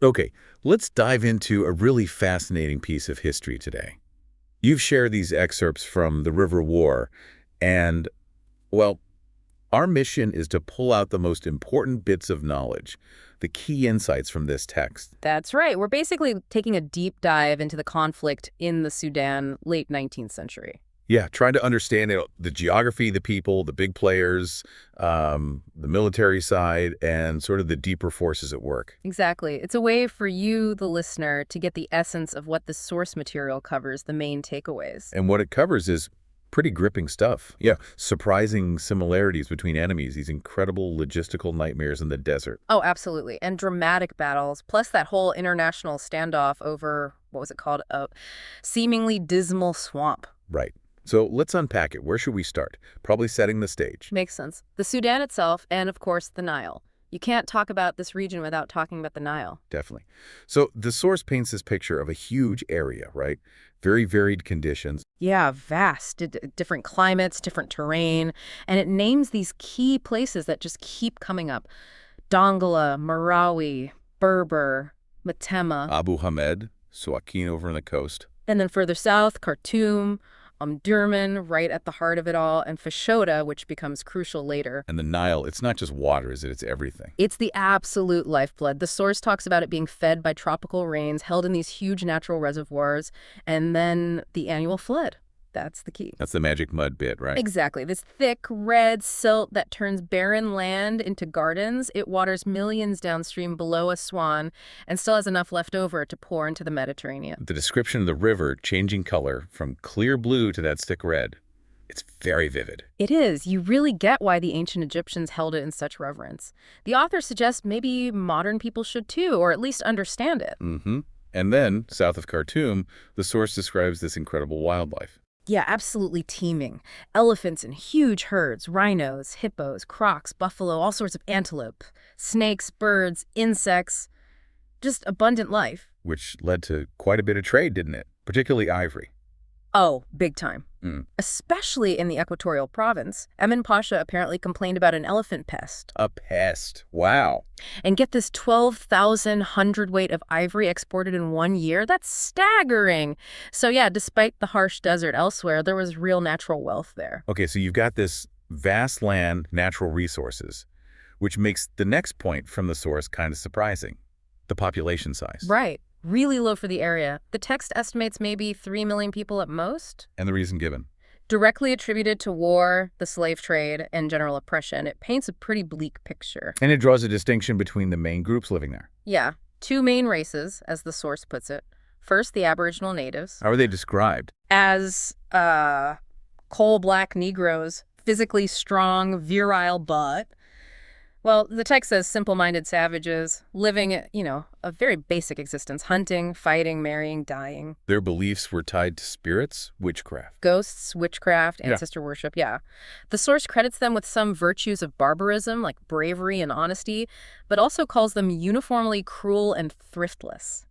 Okay, let's dive into a really fascinating piece of history today. You've shared these excerpts from the River War, and, well, our mission is to pull out the most important bits of knowledge, the key insights from this text. That's right. We're basically taking a deep dive into the conflict in the Sudan, late 19th century. Yeah, trying to understand the geography, the people, the big players, the military side, and sort of the deeper forces at work. Exactly. It's a way for you, the listener, to get the essence of what the source material covers, the main takeaways. And what it covers is pretty gripping stuff. Yeah, surprising similarities between enemies, these incredible logistical nightmares in the desert. Oh, absolutely. And dramatic battles, plus that whole international standoff over, what was it called? A seemingly dismal swamp. Right. So let's unpack it. Where should we start? Probably setting the stage. Makes sense. The Sudan itself, and of course, the Nile. You can't talk about this region without talking about the Nile. Definitely. So the source paints this picture of a huge area, right? Very varied conditions. Yeah, vast, different climates, different terrain, and it names these key places that just keep coming up. Dongola, Marawi, Berber, Matema, Abu Hamed, Suakin over on the coast. and then further south, Khartoum, Omdurman, right at the heart of it all, and Fashoda, which becomes crucial later. And the Nile, it's not just water, is it? It's everything. It's the absolute lifeblood. The source talks about it being fed by tropical rains, held in these huge natural reservoirs, and then the annual flood. That's the key. That's the magic mud bit, right? Exactly. This thick, red silt that turns barren land into gardens. It waters millions downstream below Aswan and still has enough left over to pour into the Mediterranean. The description of the river changing color from clear blue to that thick red, it's very vivid. It is. You really get why the ancient Egyptians held it in such reverence. The author suggests maybe modern people should too, or at least understand it. Mm-hmm. And then, south of Khartoum, the source describes this incredible wildlife. Yeah, absolutely teeming. Elephants in huge herds, rhinos, hippos, crocs, buffalo, all sorts of antelope, snakes, birds, insects, just abundant life. Which led to quite a bit of trade, didn't it? Particularly ivory. Oh, big time. Mm. Especially in the Equatorial Province. Emin Pasha apparently complained about an elephant pest. A pest. Wow. And get this 12,000 hundredweight of ivory exported in 1 year? That's staggering. So yeah, despite the harsh desert elsewhere, there was real natural wealth there. Okay, so you've got this vast land, natural resources, which makes the next point from the source kind of surprising. The population size. Right. Really low for the area. The text estimates maybe 3 million people at most. And the reason given. Directly attributed to war, the slave trade, and general oppression. It paints a pretty bleak picture. And it draws a distinction between the main groups living there. Yeah, two main races, as the source puts it. First, the Aboriginal natives. How are they described? As coal-black Negroes, physically strong, virile but... Well, the text says simple-minded savages, living, a very basic existence, hunting, fighting, marrying, dying. Their beliefs were tied to spirits, witchcraft. Ghosts, witchcraft, ancestor worship, yeah. The source credits them with some virtues of barbarism, like bravery and honesty, but also calls them uniformly cruel and thriftless.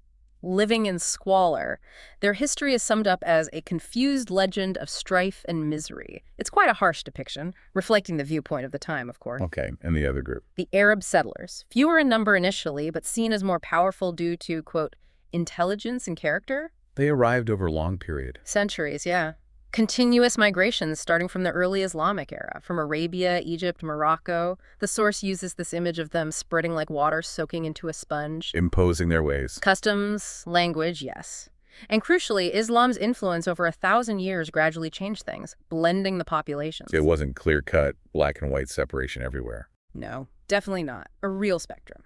Living in squalor. Their history is summed up as a confused legend of strife and misery. It's quite a harsh depiction, reflecting the viewpoint of the time, of course. Okay, and the other group? The Arab settlers. Fewer in number initially, but seen as more powerful due to, quote, intelligence and character? They arrived over a long period. Centuries, yeah. Continuous migrations starting from the early Islamic era, from Arabia, Egypt, Morocco. The source uses this image of them spreading like water soaking into a sponge. Imposing their ways. Customs, language, yes. And crucially, Islam's influence over 1,000 years gradually changed things, blending the populations. It wasn't clear-cut, black and white separation everywhere. No, definitely not. A real spectrum.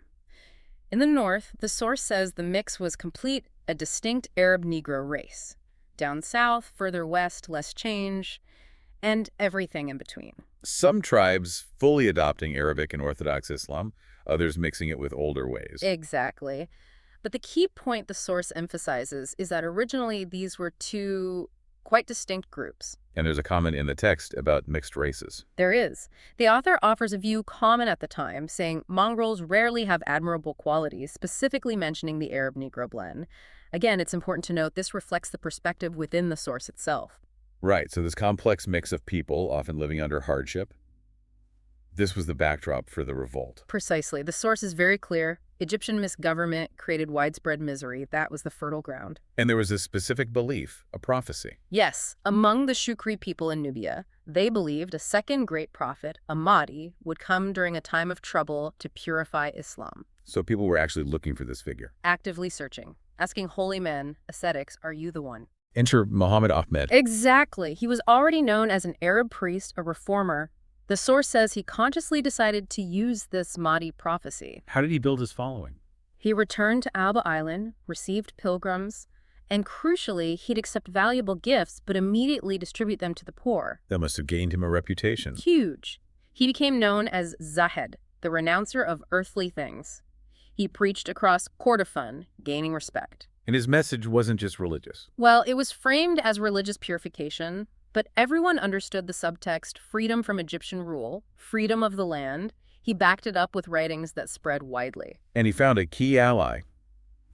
In the north, the source says the mix was complete, a distinct Arab Negro race. Down south, further west, less change, and everything in between. Some tribes fully adopting Arabic and Orthodox Islam, others mixing it with older ways. Exactly. But the key point the source emphasizes is that originally these were two quite distinct groups. And there's a comment in the text about mixed races. There is. The author offers a view common at the time, saying mongrels rarely have admirable qualities, specifically mentioning the Arab-Negro blend. Again, it's important to note this reflects the perspective within the source itself. Right, so this complex mix of people, often living under hardship. This was the backdrop for the revolt. Precisely. The source is very clear. Egyptian misgovernment created widespread misery. That was the fertile ground. And there was a specific belief, a prophecy. Yes, among the Shukri people in Nubia, they believed a second great prophet, a Mahdi, would come during a time of trouble to purify Islam. So people were actually looking for this figure. Actively searching, asking holy men, ascetics, are you the one? Enter Muhammad Ahmed. Exactly. He was already known as an Arab priest, a reformer. The source says he consciously decided to use this Mahdi prophecy. How did he build his following? He returned to Alba Island, received pilgrims, and crucially, he'd accept valuable gifts but immediately distribute them to the poor. That must have gained him a reputation. Huge. He became known as Zahed, the renouncer of earthly things. He preached across Kordofan, gaining respect. And his message wasn't just religious. Well, it was framed as religious purification, but everyone understood the subtext freedom from Egyptian rule, freedom of the land. He backed it up with writings that spread widely. And he found a key ally,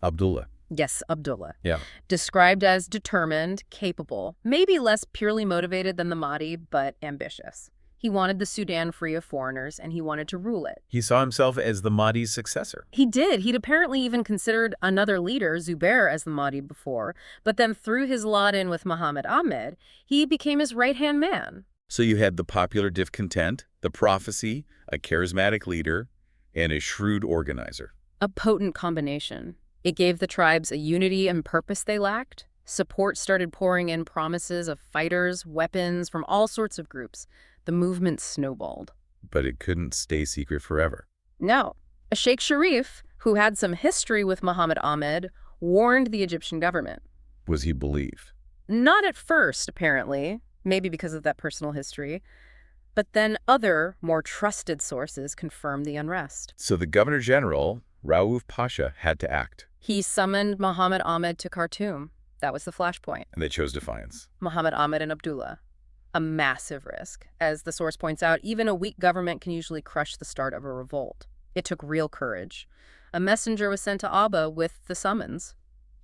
Abdullah. Yes, Abdullah. Yeah. Described as determined, capable, maybe less purely motivated than the Mahdi, but ambitious. He wanted the Sudan free of foreigners, and he wanted to rule it. He saw himself as the Mahdi's successor. He did. He'd apparently even considered another leader, Zubair, as the Mahdi before, but then through his lot in with Muhammad Ahmed, he became his right-hand man. So you had the popular discontent, the prophecy, a charismatic leader, and a shrewd organizer. A potent combination. It gave the tribes a unity and purpose they lacked. Support started pouring in promises of fighters, weapons from all sorts of groups. The movement snowballed. But it couldn't stay secret forever. No. A Sheikh Sharif, who had some history with Muhammad Ahmed, warned the Egyptian government. Was he believed? Not at first, apparently, maybe because of that personal history. But then other, more trusted sources confirmed the unrest. So the Governor General, Raouf Pasha, had to act. He summoned Muhammad Ahmed to Khartoum. That was the flashpoint. And they chose defiance. Muhammad Ahmed and Abdullah. A massive risk. As the source points out, even a weak government can usually crush the start of a revolt. It took real courage. A messenger was sent to Abba with the summons,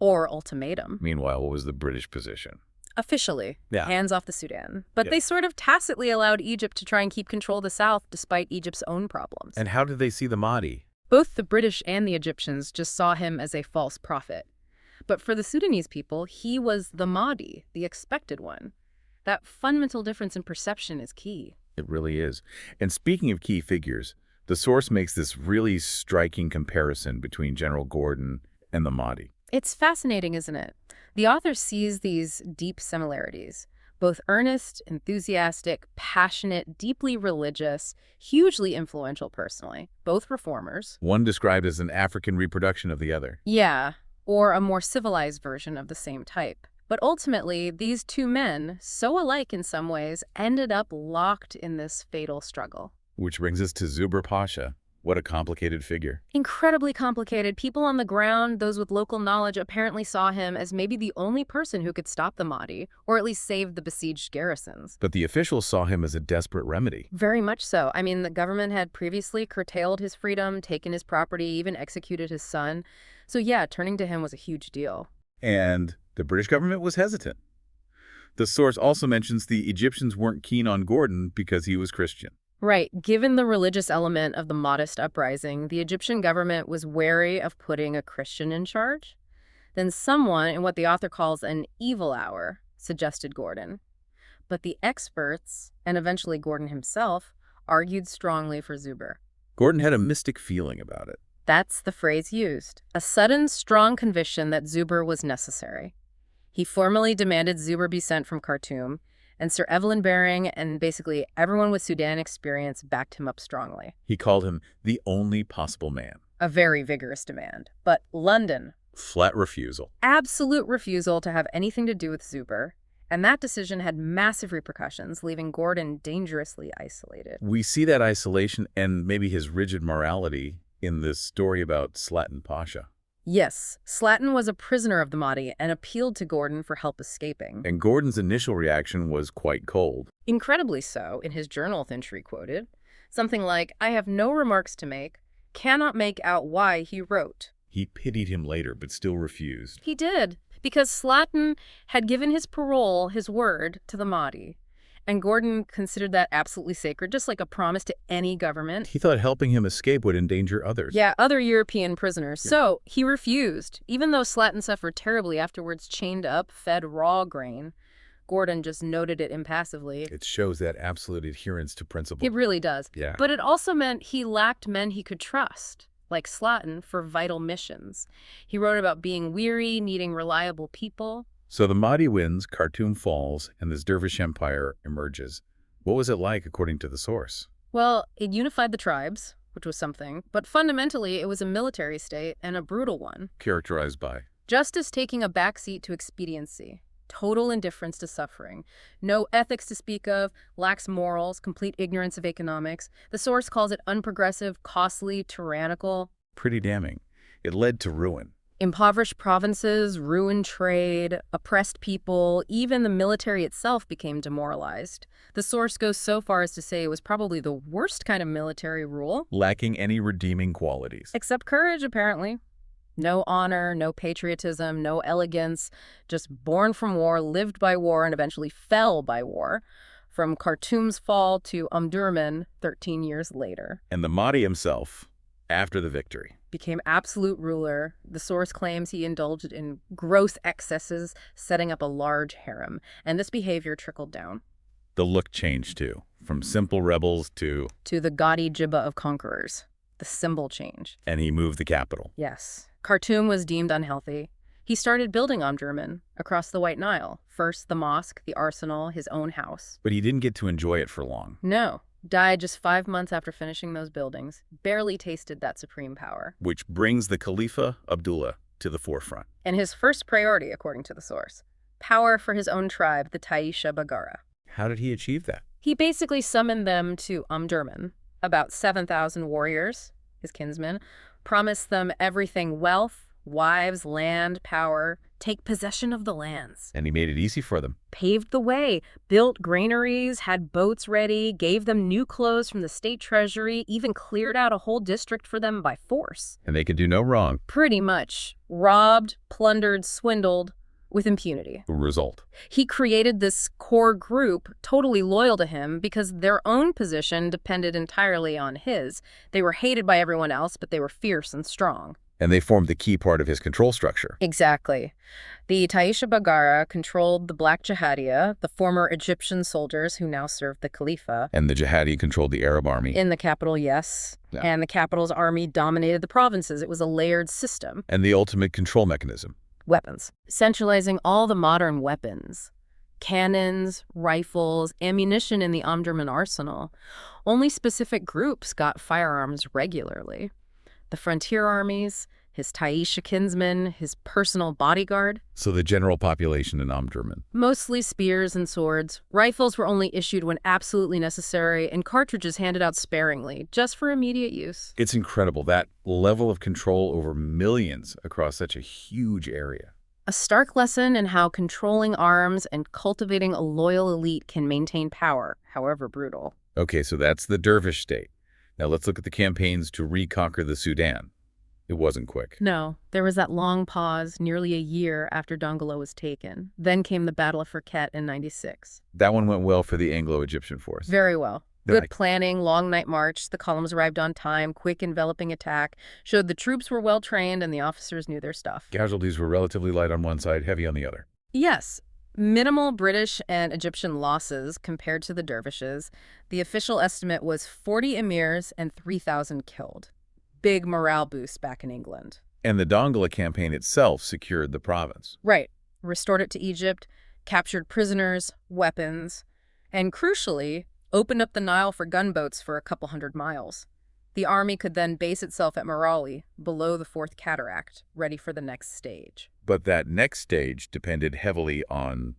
or ultimatum. Meanwhile, what was the British position? Officially, Yeah. hands off the Sudan. But they sort of tacitly allowed Egypt to try and keep control of the south despite Egypt's own problems. And how did they see the Mahdi? Both the British and the Egyptians just saw him as a false prophet. But for the Sudanese people, he was the Mahdi, the expected one. That fundamental difference in perception is key. It really is. And speaking of key figures, the source makes this really striking comparison between General Gordon and the Mahdi. It's fascinating, isn't it? The author sees these deep similarities. Both earnest, enthusiastic, passionate, deeply religious, hugely influential personally. Both reformers. One described as an African reproduction of the other. Yeah, or a more civilized version of the same type. But ultimately, these two men, so alike in some ways, ended up locked in this fatal struggle. Which brings us to Zubair Pasha. What a complicated figure. Incredibly complicated. People on the ground, those with local knowledge, apparently saw him as maybe the only person who could stop the Mahdi, or at least save the besieged garrisons. But the officials saw him as a desperate remedy. Very much so. I mean, the government had previously curtailed his freedom, taken his property, even executed his son. So yeah, turning to him was a huge deal. And the British government was hesitant. The source also mentions the Egyptians weren't keen on Gordon because he was Christian. Right. Given the religious element of the Mahdist uprising, the Egyptian government was wary of putting a Christian in charge. Then someone, in what the author calls an evil hour, suggested Gordon. But the experts, and eventually Gordon himself, argued strongly for Zubair. Gordon had a mystic feeling about it. That's the phrase used. A sudden, strong conviction that Zubair was necessary. He formally demanded Zubair be sent from Khartoum, and Sir Evelyn Baring and basically everyone with Sudan experience backed him up strongly. He called him the only possible man. A very vigorous demand. But London, Flat refusal. absolute refusal to have anything to do with Zubair, and that decision had massive repercussions, leaving Gordon dangerously isolated. We see that isolation and maybe his rigid morality in this story about Slatin Pasha. Yes, Slatin was a prisoner of the Mahdi and appealed to Gordon for help escaping. And Gordon's initial reaction was quite cold. Incredibly so, in his journal entry quoted. Something like, "I have no remarks to make, cannot make out why he wrote." He pitied him later, but still refused. He did, because Slatin had given his parole, his word, to the Mahdi. And Gordon considered that absolutely sacred, just like a promise to any government. He thought helping him escape would endanger others. Yeah, other European prisoners. Yeah. So he refused. Even though Slatin suffered terribly afterwards, chained up, fed raw grain, Gordon just noted it impassively. It shows that absolute adherence to principle. It really does. Yeah. But it also meant he lacked men he could trust, like Slatin, for vital missions. He wrote about being weary, needing reliable people. So the Mahdi wins, Khartoum falls, and this dervish empire emerges. What was it like, according to the source? Well, it unified the tribes, which was something, but fundamentally it was a military state and a brutal one. Characterized by? Justice taking a backseat to expediency. Total indifference to suffering. No ethics to speak of, lacks morals, complete ignorance of economics. The source calls it unprogressive, costly, tyrannical. Pretty damning. It led to ruin. Impoverished provinces, ruined trade, oppressed people, even the military itself became demoralized. The source goes so far as to say it was probably the worst kind of military rule. Lacking any redeeming qualities. Except courage, apparently. No honor, no patriotism, no elegance, just born from war, lived by war, and eventually fell by war. From Khartoum's fall to Omdurman 13 years later. And the Mahdi himself, after the victory, became absolute ruler. The source claims he indulged in gross excesses, setting up a large harem. And this behavior trickled down. The look changed too, from simple rebels to the gaudy jibba of conquerors. The symbol changed. And he moved the capital. Yes. Khartoum was deemed unhealthy. He started building Omdurman across the White Nile. First the mosque, the arsenal, his own house. But he didn't get to enjoy it for long. No. Died just 5 months after finishing those buildings. Barely tasted that supreme power. Which brings the Khalifa Abdullah to the forefront. And his first priority, according to the source, power for his own tribe, the Taisha Bagara. How did he achieve that? He basically summoned them to Omdurman, about 7,000 warriors, his kinsmen, promised them everything: wealth, wives, land, power. Take possession of the lands. And he made it easy for them. Paved the way, built granaries, had boats ready, gave them new clothes from the state treasury, even cleared out a whole district for them by force. And they could do no wrong. Pretty much. Robbed, plundered, swindled, with impunity. Result. He created this core group totally loyal to him because their own position depended entirely on his. They were hated by everyone else, but they were fierce and strong. And they formed the key part of his control structure. Exactly. The Taisha Bagara controlled the Black Jihadiya, the former Egyptian soldiers who now served the Khalifa. And the Jihadi controlled the Arab army. In the capital, yes. Yeah. And the capital's army dominated the provinces. It was a layered system. And the ultimate control mechanism. Weapons. Centralizing all the modern weapons. Cannons, rifles, ammunition in the Omdurman arsenal. Only specific groups got firearms regularly. The frontier armies, his Taisha kinsmen, his personal bodyguard. So the general population in Omdurman. Mostly spears and swords. Rifles were only issued when absolutely necessary, and cartridges handed out sparingly, just for immediate use. It's incredible, that level of control over millions across such a huge area. A stark lesson in how controlling arms and cultivating a loyal elite can maintain power, however brutal. Okay, so that's the dervish state. Now let's look at the campaigns to reconquer the Sudan. It wasn't quick. No, there was that long pause, nearly a year after Dongola was taken. Then came the Battle of Firket in '96. That one went well for the Anglo-Egyptian force. Very well. Good planning, long night march, the columns arrived on time, quick enveloping attack, showed the troops were well trained and the officers knew their stuff. Casualties were relatively light on one side, heavy on the other. Yes. Minimal British and Egyptian losses compared to the dervishes. The official estimate was 40 emirs and 3,000 killed. Big morale boost back in England. And the Dongola campaign itself secured the province. Right. Restored it to Egypt, captured prisoners, weapons, and crucially, opened up the Nile for gunboats for a couple 100 miles. The army could then base itself at Marali, below the Fourth Cataract, ready for the next stage. But that next stage depended heavily on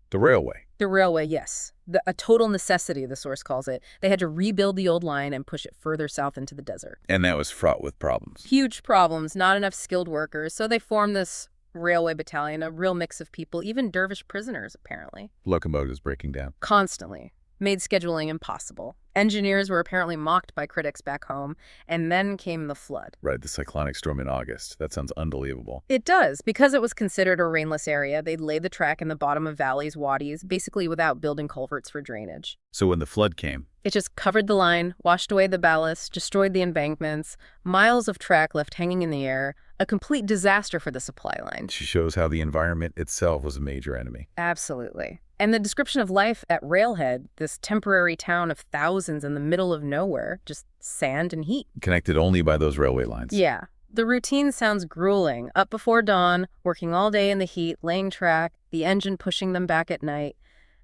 the railway. The railway, yes. A total necessity, the source calls it. They had to rebuild the old line and push it further south into the desert. And that was fraught with problems. Huge problems, not enough skilled workers, so they formed this railway battalion, a real mix of people, even dervish prisoners, apparently. Locomotives breaking down. Constantly. made scheduling impossible. Engineers were apparently mocked by critics back home, and then came the flood. Right, the cyclonic storm in August. That sounds unbelievable. It does. Because it was considered a rainless area, they'd laid the track in the bottom of valleys, wadis, basically without building culverts for drainage. So when the flood came, It just covered the line, washed away the ballast, destroyed the embankments, miles of track left hanging in the air, a complete disaster for the supply line. she shows how the environment itself was a major enemy. Absolutely. And the description of life at Railhead, this temporary town of thousands in the middle of nowhere, just sand and heat. Connected only by those railway lines. Yeah. The routine sounds grueling. Up before dawn, working all day in the heat, laying track, the engine pushing them back at night.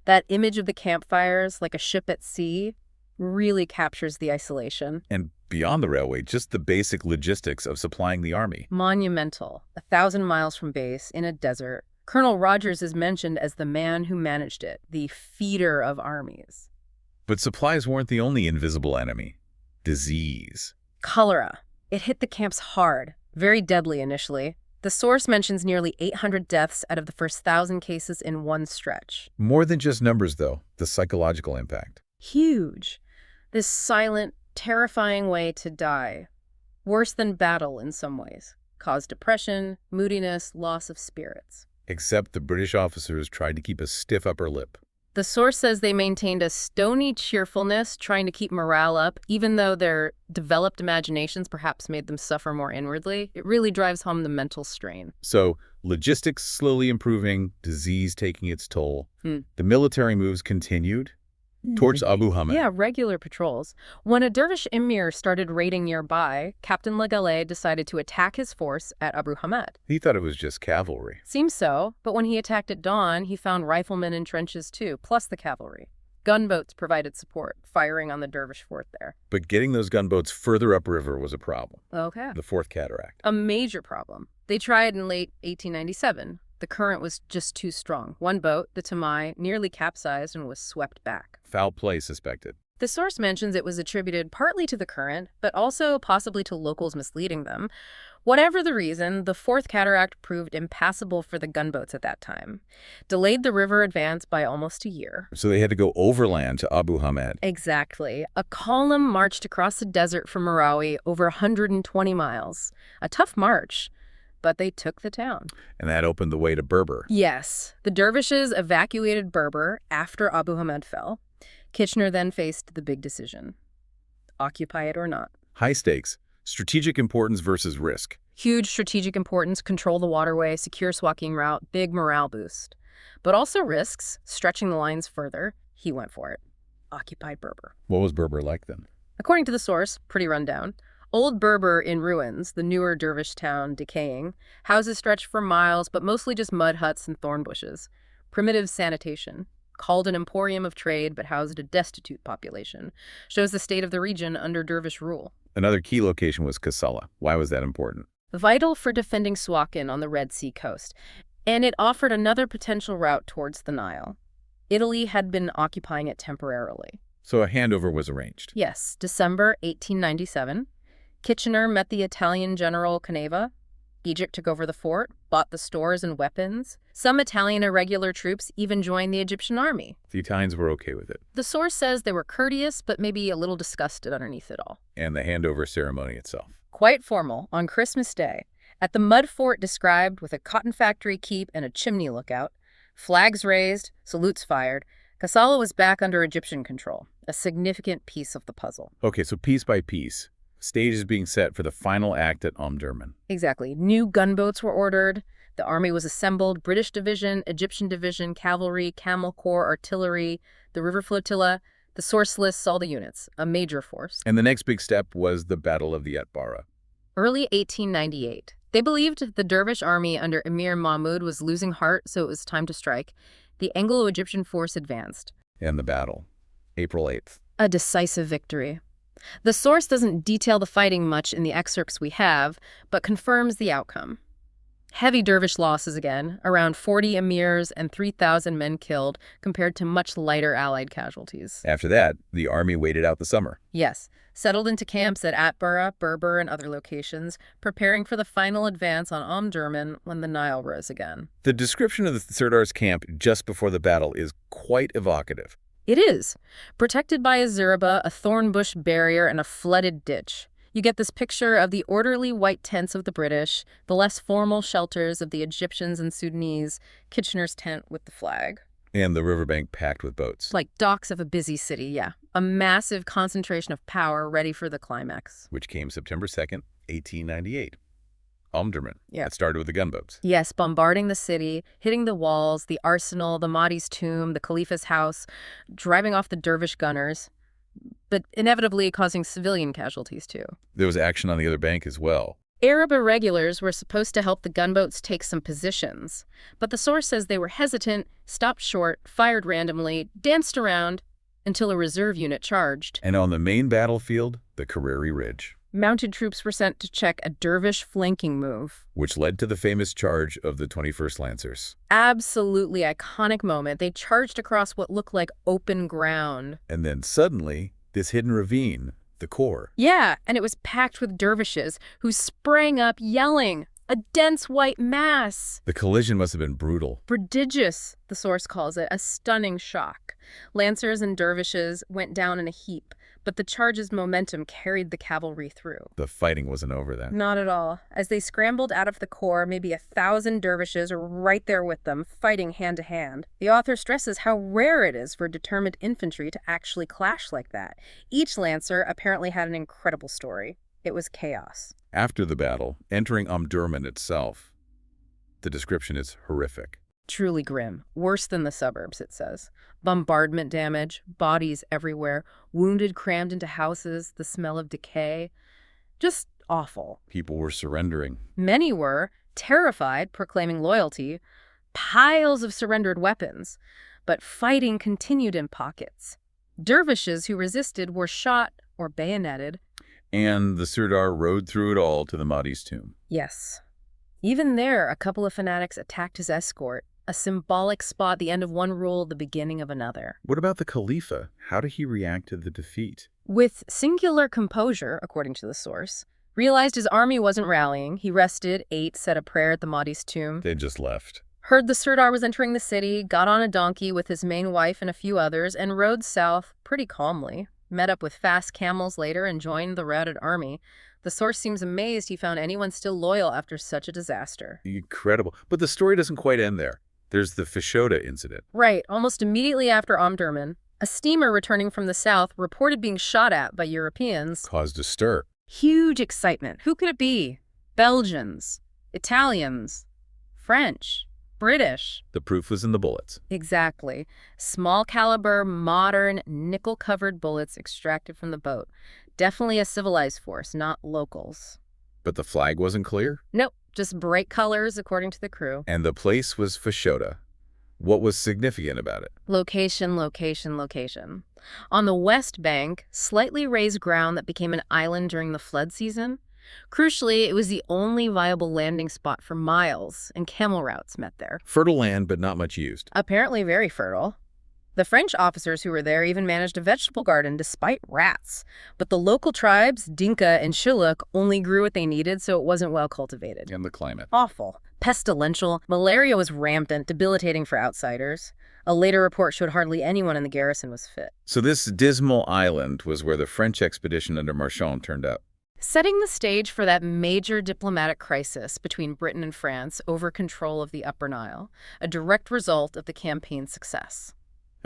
That image of the campfires, like a ship at sea, really captures the isolation. And beyond the railway, just the basic logistics of supplying the army. Monumental. 1,000 miles from base, in a desert. Colonel Rogers is mentioned as the man who managed it, the feeder of armies. But supplies weren't the only invisible enemy. Disease. Cholera. It hit the camps hard, very deadly initially. The source mentions nearly 800 deaths out of the first 1,000 cases in one stretch. More than just numbers, though, the psychological impact. Huge. This silent, terrifying way to die. Worse than battle in some ways. Caused depression, moodiness, loss of spirits. Except the British officers tried to keep a stiff upper lip. The source says they maintained a stony cheerfulness, trying to keep morale up, even though their developed imaginations perhaps made them suffer more inwardly. It really drives home the mental strain. So, logistics slowly improving, disease taking its toll. The military moves continued towards Abu Hamad. Yeah, regular patrols. When a dervish emir started raiding nearby, Captain Le Gallais decided to attack his force at Abu Hamad. He thought it was just cavalry. Seems so, but when he attacked at dawn, he found riflemen in trenches too, plus the cavalry. Gunboats provided support, firing on the dervish fort there. But getting those gunboats further upriver was a problem. Okay. The Fourth Cataract. A major problem. They tried in late 1897. The current was just too strong. One boat, the Tamai, nearly capsized and was swept back. Foul play suspected. The source mentions it was attributed partly to the current, but also possibly to locals misleading them. Whatever the reason, the Fourth Cataract proved impassable for the gunboats at that time. Delayed the river advance by almost a year. So they had to go overland to Abu Hamad. Exactly. A column marched across the desert from Marawi over 120 miles. A tough march, but they took the town. And that opened the way to Berber. Yes. The dervishes evacuated Berber after Abu Hamad fell. Kitchener then faced the big decision. Occupy it or not. High stakes. Strategic importance versus risk. Huge strategic importance, control the waterway, secure Suakin route, big morale boost. But also risks, stretching the lines further. He went for it. Occupied Berber. What was Berber like then? According to the source, pretty rundown. Old Berber in ruins, the newer dervish town decaying. Houses stretched for miles, but mostly just mud huts and thorn bushes. Primitive sanitation. Called an emporium of trade, but housed a destitute population. Shows the state of the region under dervish rule. Another key location was Kassala. Why was that important? Vital for defending Suakin on the Red Sea coast. And it offered another potential route towards the Nile. Italy had been occupying it temporarily. So a handover was arranged. Yes, December 1897. Kitchener met the Italian General Caneva. Egypt took over the fort, bought the stores and weapons. Some Italian irregular troops even joined the Egyptian army. The Italians were okay with it. The source says they were courteous, but maybe a little disgusted underneath it all. And the handover ceremony itself. Quite formal, on Christmas Day. At the mud fort described with a cotton factory keep and a chimney lookout, flags raised, salutes fired, Kassala was back under Egyptian control, a significant piece of the puzzle. Okay, so piece by piece, stage is being set for the final act at Omdurman. Exactly. New gunboats were ordered. The army was assembled. British division, Egyptian division, cavalry, camel corps, artillery, the river flotilla. The source lists all the units, a major force. And the next big step was the Battle of the Atbara. Early 1898. They believed the dervish army under Emir Mahmud was losing heart, so it was time to strike. The Anglo-Egyptian force advanced. And the battle, April 8th. A decisive victory. The source doesn't detail the fighting much in the excerpts we have, but confirms the outcome. Heavy dervish losses again, around 40 emirs and 3,000 men killed, compared to much lighter Allied casualties. After that, the army waited out the summer. Yes, settled into camps at Atbara, Berber, and other locations, preparing for the final advance on Omdurman when the Nile rose again. The description of the Sirdar's camp just before the battle is quite evocative. It is, protected by a zareba, a thorn bush barrier, and a flooded ditch. You get this picture of the orderly white tents of the British, the less formal shelters of the Egyptians and Sudanese, Kitchener's tent with the flag. And the riverbank packed with boats. Like docks of a busy city, yeah. A massive concentration of power ready for the climax. Which came September 2nd, 1898. Omdurman. Yeah. It started with the gunboats. Yes, bombarding the city, hitting the walls, the arsenal, the Mahdi's tomb, the Khalifa's house, driving off the dervish gunners, but inevitably causing civilian casualties too. There was action on the other bank as well. Arab irregulars were supposed to help the gunboats take some positions, but the source says they were hesitant, stopped short, fired randomly, danced around, until a reserve unit charged. And on the main battlefield, the Kariri Ridge, Mounted troops were sent to check a dervish flanking move. which led to the famous charge of the 21st Lancers. Absolutely iconic moment. They charged across what looked like open ground. And then suddenly, this hidden ravine, the core. Yeah, and it was packed with dervishes who sprang up yelling, a dense white mass. The collision must have been brutal. Prodigious, the source calls it, a stunning shock. Lancers and dervishes went down in a heap, but the charge's momentum carried the cavalry through. The fighting wasn't over then. Not at all. As they scrambled out of the core, maybe 1,000 dervishes were right there with them, fighting hand to hand. The author stresses how rare it is for determined infantry to actually clash like that. Each lancer apparently had an incredible story. It was chaos. After the battle, entering Omdurman itself, the description is horrific. Truly grim. Worse than the suburbs, it says. Bombardment damage, bodies everywhere, wounded crammed into houses, the smell of decay. Just awful. People were surrendering. Many were, terrified, proclaiming loyalty. Piles of surrendered weapons. But fighting continued in pockets. Dervishes who resisted were shot or bayoneted. And the Sirdar rode through it all to the Mahdi's tomb. Yes. Even there, a couple of fanatics attacked his escort, a symbolic spot at the end of one rule, the beginning of another. What about the Khalifa? How did he react to the defeat? With singular composure, according to the source, realized his army wasn't rallying. He rested, ate, said a prayer at the Mahdi's tomb. They just left. Heard the Sirdar was entering the city, got on a donkey with his main wife and a few others, and rode south pretty calmly. Met up with fast camels later and joined the routed army. The source seems amazed he found anyone still loyal after such a disaster. Incredible. But the story doesn't quite end there. There's the Fashoda incident. Right. Almost immediately after Omdurman, a steamer returning from the south reported being shot at by Europeans. Caused a stir. Huge excitement. Who could it be? Belgians, Italians, French, British. The proof was in the bullets. Exactly. Small caliber, modern, nickel-covered bullets extracted from the boat. Definitely a civilized force, not locals. But the flag wasn't clear? Nope, just bright colors according to the crew. And the place was Fashoda. What was significant about it? Location, location, location. On the west bank, slightly raised ground that became an island during the flood season. Crucially, it was the only viable landing spot for miles, and camel routes met there. Fertile land, but not much used. Apparently very fertile. The French officers who were there even managed a vegetable garden despite rats. But the local tribes, Dinka and Shilluk, only grew what they needed, so it wasn't well cultivated. And the climate. Awful. Pestilential. Malaria was rampant, debilitating for outsiders. A later report showed hardly anyone in the garrison was fit. So this dismal island was where the French expedition under Marchand turned up. Setting the stage for that major diplomatic crisis between Britain and France over control of the Upper Nile, a direct result of the campaign's success.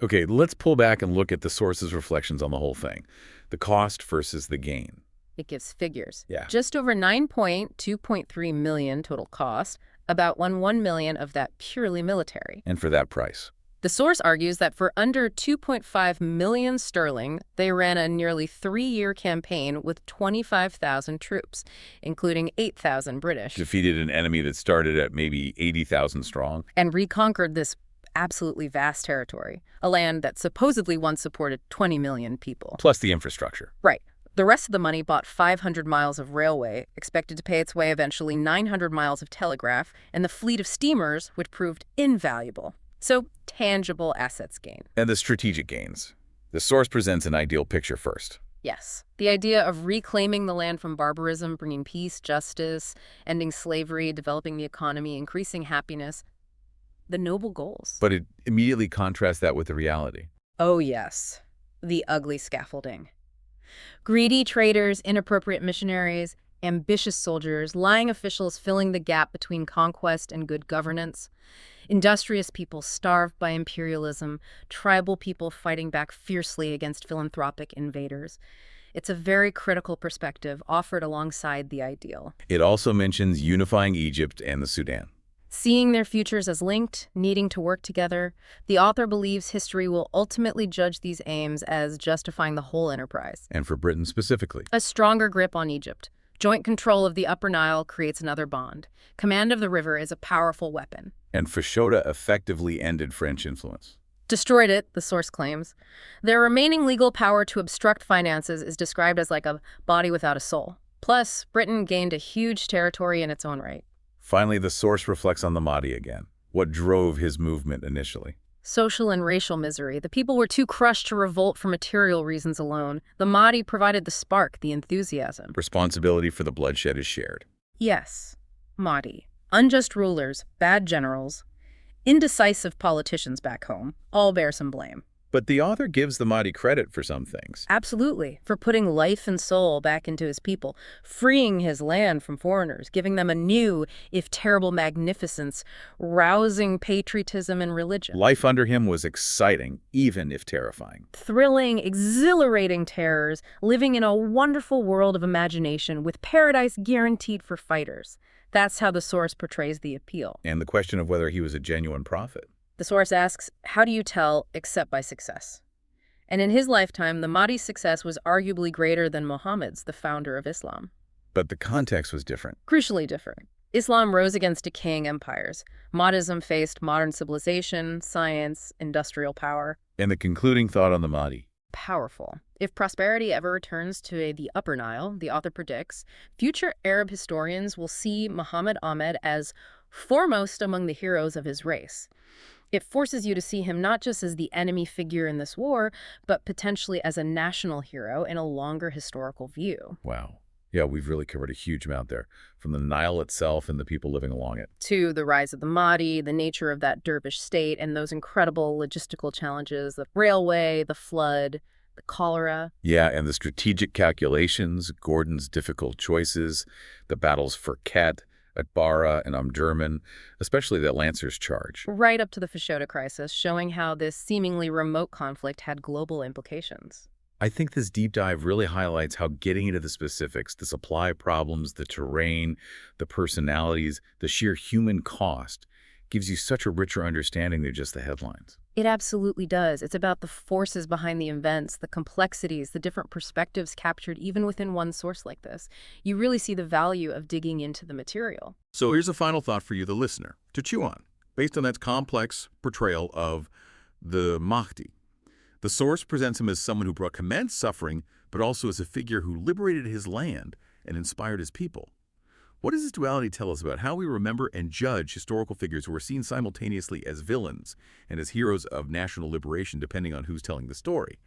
Okay, let's pull back and look at the source's reflections on the whole thing. The cost versus the gain. It gives figures. Yeah. Just over 2.3 million total cost, about 1 million of that purely military. And for that price. The source argues that for under 2.5 million sterling, they ran a nearly 3-year campaign with 25,000 troops, including 8,000 British. Defeated an enemy that started at maybe 80,000 strong. And reconquered this absolutely vast territory, a land that supposedly once supported 20 million people. Plus the infrastructure. Right. The rest of the money bought 500 miles of railway, expected to pay its way eventually 900 miles of telegraph, and the fleet of steamers, which proved invaluable. So, tangible assets gain. And the strategic gains. The source presents an ideal picture first. Yes. The idea of reclaiming the land from barbarism, bringing peace, justice, ending slavery, developing the economy, increasing happiness. The noble goals. But it immediately contrasts that with the reality. Oh yes, the ugly scaffolding. Greedy traders, inappropriate missionaries, ambitious soldiers, lying officials filling the gap between conquest and good governance, industrious people starved by imperialism, tribal people fighting back fiercely against philanthropic invaders. It's a very critical perspective offered alongside the ideal. It also mentions unifying Egypt and the Sudan. Seeing their futures as linked, needing to work together, the author believes history will ultimately judge these aims as justifying the whole enterprise. And for Britain specifically. A stronger grip on Egypt. Joint control of the Upper Nile creates another bond. Command of the river is a powerful weapon. And Fashoda effectively ended French influence. Destroyed it, the source claims. Their remaining legal power to obstruct finances is described as like a body without a soul. Plus, Britain gained a huge territory in its own right. Finally, the source reflects on the Mahdi again. What drove his movement initially? Social and racial misery. The people were too crushed to revolt for material reasons alone. The Mahdi provided the spark, the enthusiasm. Responsibility for the bloodshed is shared. Yes, Mahdi. Unjust rulers, bad generals, indecisive politicians back home all bear some blame. But the author gives the Mahdi credit for some things. Absolutely, for putting life and soul back into his people, freeing his land from foreigners, giving them a new, if terrible, magnificence, rousing patriotism and religion. Life under him was exciting, even if terrifying. Thrilling, exhilarating terrors, living in a wonderful world of imagination with paradise guaranteed for fighters. That's how the source portrays the appeal. And the question of whether he was a genuine prophet. The source asks, how do you tell except by success? And in his lifetime, the Mahdi's success was arguably greater than Muhammad's, the founder of Islam. But the context was different. Crucially different. Islam rose against decaying empires. Mahdism faced modern civilization, science, industrial power. And the concluding thought on the Mahdi. Powerful. If prosperity ever returns to the Upper Nile, the author predicts, future Arab historians will see Muhammad Ahmed as foremost among the heroes of his race. It forces you to see him not just as the enemy figure in this war, but potentially as a national hero in a longer historical view. Wow. Yeah, we've really covered a huge amount there, from the Nile itself and the people living along it. To the rise of the Mahdi, the nature of that dervish state, and those incredible logistical challenges, the railway, the flood, the cholera. Yeah, and the strategic calculations, Gordon's difficult choices, the battles for Ket, at Bara and Omdurman, especially the Lancers charge. Right up to the Fashoda crisis, showing how this seemingly remote conflict had global implications. I think this deep dive really highlights how getting into the specifics, the supply problems, the terrain, the personalities, the sheer human cost, gives you such a richer understanding than just the headlines. It absolutely does. It's about the forces behind the events, the complexities, the different perspectives captured even within one source like this. You really see the value of digging into the material. So here's a final thought for you, the listener, to chew on, based on that complex portrayal of the Mahdi. The source presents him as someone who brought immense suffering, but also as a figure who liberated his land and inspired his people. What does this duality tell us about how we remember and judge historical figures who are seen simultaneously as villains and as heroes of national liberation, depending on who's telling the story?